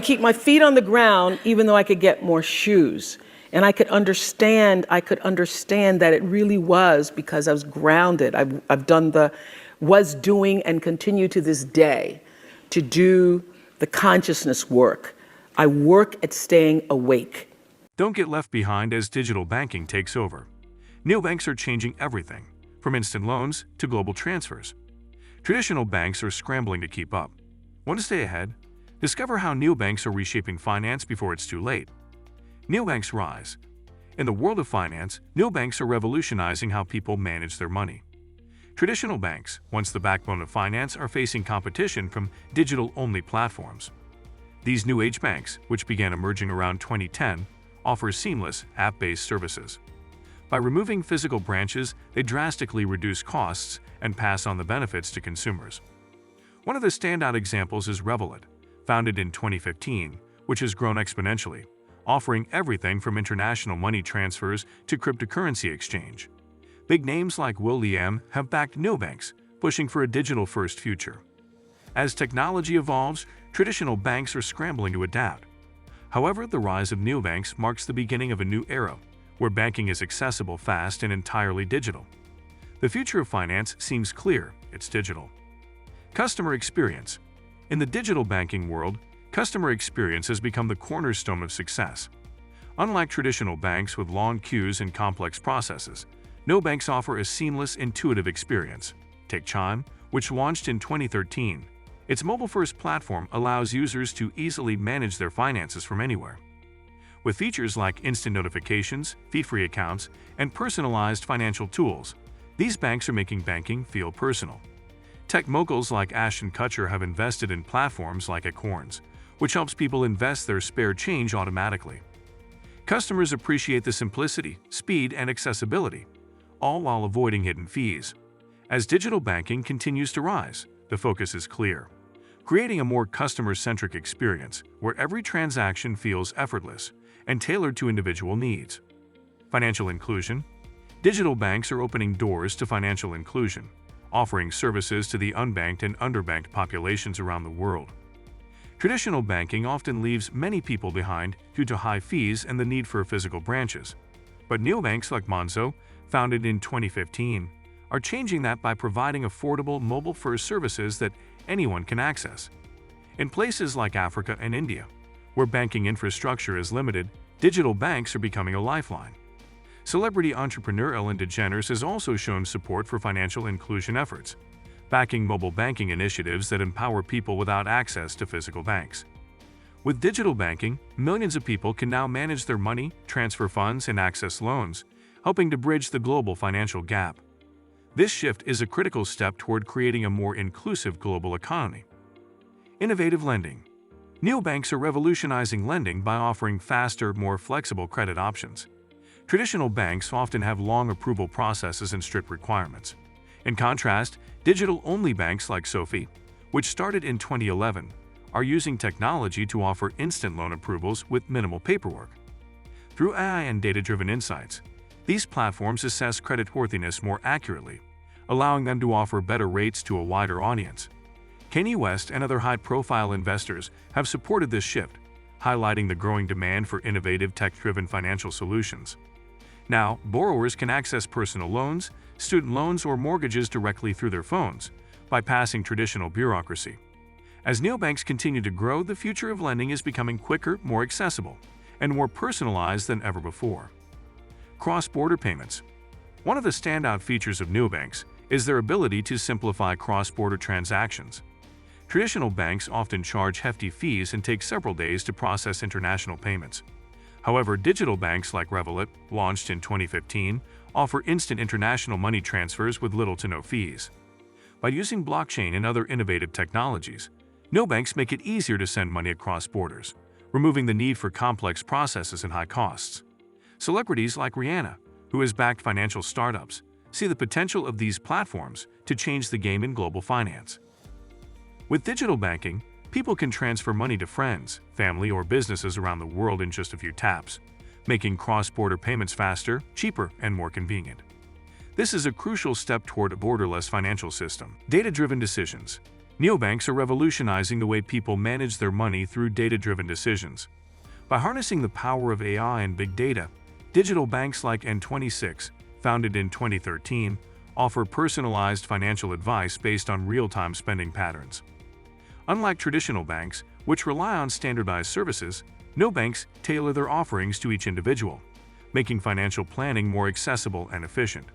keep my feet on the ground even though I could get more shoes. And I could understand that it really was because I was grounded. I've done was doing and continue to this day to do the consciousness work. I work at staying awake. Don't get left behind as digital banking takes over. Neobanks are changing everything, from instant loans to global transfers. Traditional banks are scrambling to keep up. Want to stay ahead? Discover how neobanks are reshaping finance before it's too late. Neobanks rise. In the world of finance, neobanks are revolutionizing how people manage their money. Traditional banks, once the backbone of finance, are facing competition from digital-only platforms. These new age banks, which began emerging around 2010, offer seamless, app-based services. By removing physical branches, they drastically reduce costs and pass on the benefits to consumers. One of the standout examples is Revolut, founded in 2015, which has grown exponentially, offering everything from international money transfers to cryptocurrency exchange. Big names like Will.i.am have backed neobanks, pushing for a digital-first future. As technology evolves, traditional banks are scrambling to adapt. However, the rise of neobanks marks the beginning of a new era, where banking is accessible, fast, and entirely digital. The future of finance seems clear: it's digital. Customer experience. In the digital banking world, customer experience has become the cornerstone of success. Unlike traditional banks with long queues and complex processes, neobanks offer a seamless, intuitive experience. Take Chime, which launched in 2013. Its mobile-first platform allows users to easily manage their finances from anywhere. With features like instant notifications, fee-free accounts, and personalized financial tools, these banks are making banking feel personal. Tech moguls like Ashton Kutcher have invested in platforms like Acorns, which helps people invest their spare change automatically. Customers appreciate the simplicity, speed, and accessibility, all while avoiding hidden fees. As digital banking continues to rise, the focus is clear: creating a more customer-centric experience where every transaction feels effortless and tailored to individual needs. Financial inclusion. Digital banks are opening doors to financial inclusion, offering services to the unbanked and underbanked populations around the world. Traditional banking often leaves many people behind due to high fees and the need for physical branches. But neobanks like Monzo, founded in 2015, are changing that by providing affordable mobile-first services that anyone can access. In places like Africa and India, where banking infrastructure is limited, digital banks are becoming a lifeline. Celebrity entrepreneur Ellen DeGeneres has also shown support for financial inclusion efforts, backing mobile banking initiatives that empower people without access to physical banks. With digital banking, millions of people can now manage their money, transfer funds, and access loans, helping to bridge the global financial gap. This shift is a critical step toward creating a more inclusive global economy. Innovative lending. Neobanks are revolutionizing lending by offering faster, more flexible credit options. Traditional banks often have long approval processes and strict requirements. In contrast, digital-only banks like Sophie, which started in 2011, are using technology to offer instant loan approvals with minimal paperwork. Through AI and data-driven insights, these platforms assess creditworthiness more accurately, allowing them to offer better rates to a wider audience. Kanye West and other high-profile investors have supported this shift, highlighting the growing demand for innovative tech-driven financial solutions. Now, borrowers can access personal loans, student loans, or mortgages directly through their phones, bypassing traditional bureaucracy. As neobanks continue to grow, the future of lending is becoming quicker, more accessible, and more personalized than ever before. Cross-border payments. One of the standout features of neobanks is their ability to simplify cross-border transactions. Traditional banks often charge hefty fees and take several days to process international payments. However, digital banks like Revolut, launched in 2015, offer instant international money transfers with little to no fees. By using blockchain and other innovative technologies, neobanks make it easier to send money across borders, removing the need for complex processes and high costs. Celebrities like Rihanna, who has backed financial startups, see the potential of these platforms to change the game in global finance. With digital banking, people can transfer money to friends, family, or businesses around the world in just a few taps, making cross-border payments faster, cheaper, and more convenient. This is a crucial step toward a borderless financial system. Data-driven decisions. Neobanks are revolutionizing the way people manage their money through data-driven decisions. By harnessing the power of AI and big data, digital banks like N26, founded in 2013, offer personalized financial advice based on real-time spending patterns. Unlike traditional banks, which rely on standardized services, neobanks tailor their offerings to each individual, making financial planning more accessible and efficient.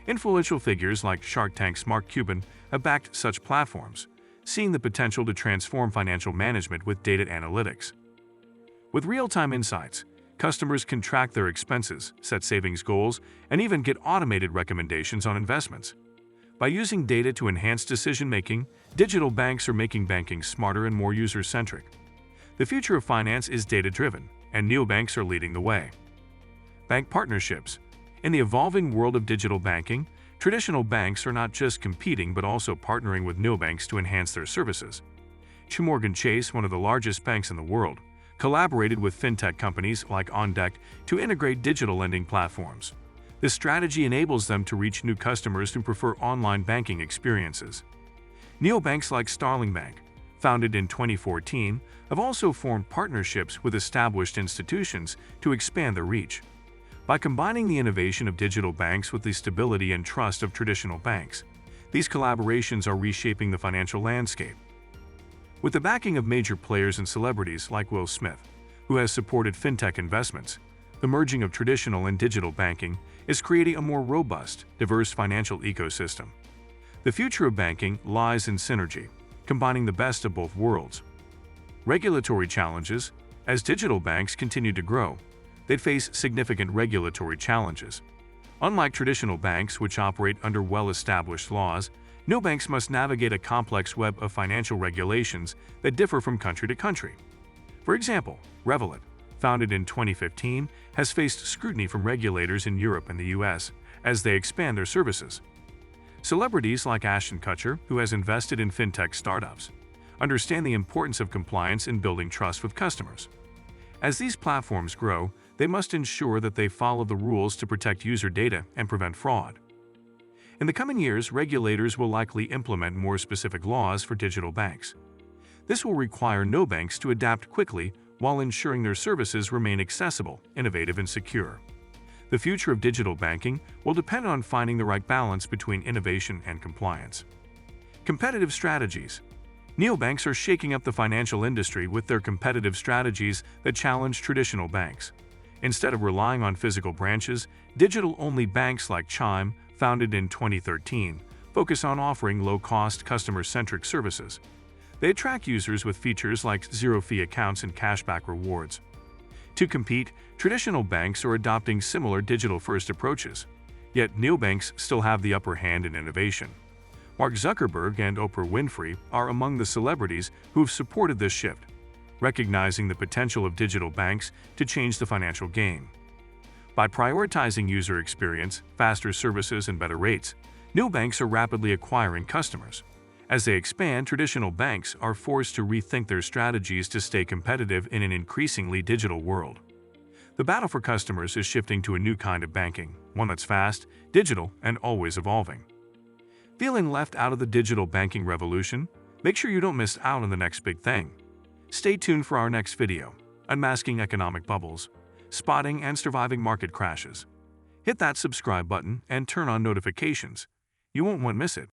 Influential figures like Shark Tank's Mark Cuban have backed such platforms, seeing the potential to transform financial management with data analytics. With real-time insights, customers can track their expenses, set savings goals, and even get automated recommendations on investments. By using data to enhance decision-making, digital banks are making banking smarter and more user-centric. The future of finance is data-driven, and neobanks are leading the way. Bank partnerships. In the evolving world of digital banking, traditional banks are not just competing but also partnering with neobanks to enhance their services. Morgan Chase, one of the largest banks in the world, collaborated with fintech companies like OnDeck to integrate digital lending platforms. This strategy enables them to reach new customers who prefer online banking experiences. Neobanks like Starling Bank, founded in 2014, have also formed partnerships with established institutions to expand their reach. By combining the innovation of digital banks with the stability and trust of traditional banks, these collaborations are reshaping the financial landscape. With the backing of major players and celebrities like Will Smith, who has supported fintech investments, the merging of traditional and digital banking is creating a more robust, diverse financial ecosystem. The future of banking lies in synergy, combining the best of both worlds. Regulatory challenges. As digital banks continue to grow, they face significant regulatory challenges. Unlike traditional banks, which operate under well-established laws, neobanks must navigate a complex web of financial regulations that differ from country to country. For example, Revolut, founded in 2015, has faced scrutiny from regulators in Europe and the US as they expand their services. Celebrities like Ashton Kutcher, who has invested in fintech startups, understand the importance of compliance in building trust with customers. As these platforms grow, they must ensure that they follow the rules to protect user data and prevent fraud. In the coming years, regulators will likely implement more specific laws for digital banks. This will require neobanks to adapt quickly while ensuring their services remain accessible, innovative, and secure. The future of digital banking will depend on finding the right balance between innovation and compliance. Competitive strategies. Neobanks are shaking up the financial industry with their competitive strategies that challenge traditional banks. Instead of relying on physical branches, digital-only banks like Chime, founded in 2013, focus on offering low-cost, customer-centric services. They attract users with features like zero-fee accounts and cashback rewards. To compete, traditional banks are adopting similar digital-first approaches, yet neobanks still have the upper hand in innovation. Mark Zuckerberg and Oprah Winfrey are among the celebrities who've supported this shift, recognizing the potential of digital banks to change the financial game. By prioritizing user experience, faster services, and better rates, neobanks are rapidly acquiring customers. As they expand, traditional banks are forced to rethink their strategies to stay competitive in an increasingly digital world. The battle for customers is shifting to a new kind of banking, one that's fast, digital, and always evolving. Feeling left out of the digital banking revolution? Make sure you don't miss out on the next big thing. Stay tuned for our next video, Unmasking Economic Bubbles, Spotting and Surviving Market Crashes. Hit that subscribe button and turn on notifications. You won't want to miss it.